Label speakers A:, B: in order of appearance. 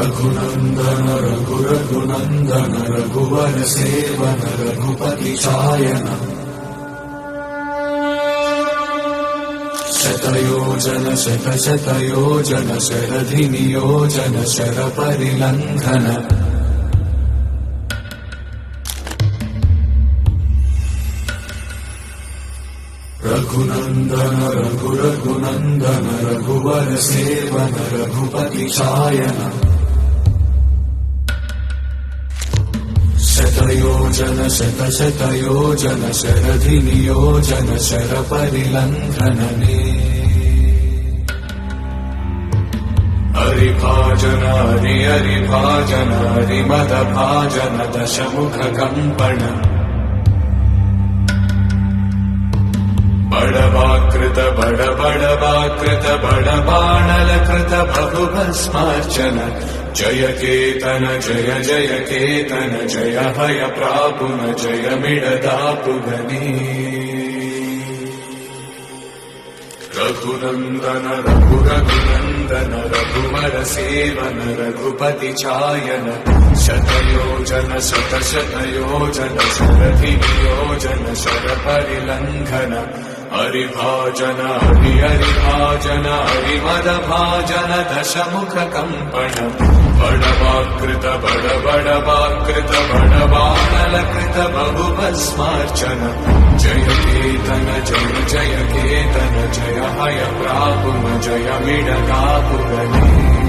A: रघुनन्दन रघुरघुनन्दन रघुवर seven Raghupati चायन शतयोजन शतशतयोजन शरधि नियोजन शरपरिलङ्घन रघुनन्दन रघुरघुनन्दन रघुवर seven Raghupati चायन शतयोजन शतशतयोजन शरधि नियोजन शरपरिलङ्घनने हरिभाजन हरि हरिभाजन हरिमदभाजन दशमुख कम्पण बड़वाकृत बड़वाकृत बड़बाणलकृत बहुभस्मार्चन जय केतन जय जय केतन जय हय प्रापुन जय मिडदापुगनी रघुनन्दन रघुरघुनन्दन रघुवर सेवन रघुपति चायन शतयोजन शतशतयोजन शरधि नियोजन शरपरिलङ्घन हरिभाजन हरि हरिभाजन हरिमदभाजन दशमुख कम्पण बड़वाकृत बड़वाकृत बड़बाणलकृत बहुभस्मार्चन जय केतन जय जय केतन जय हय प्रापुन जय मिडदापुगनी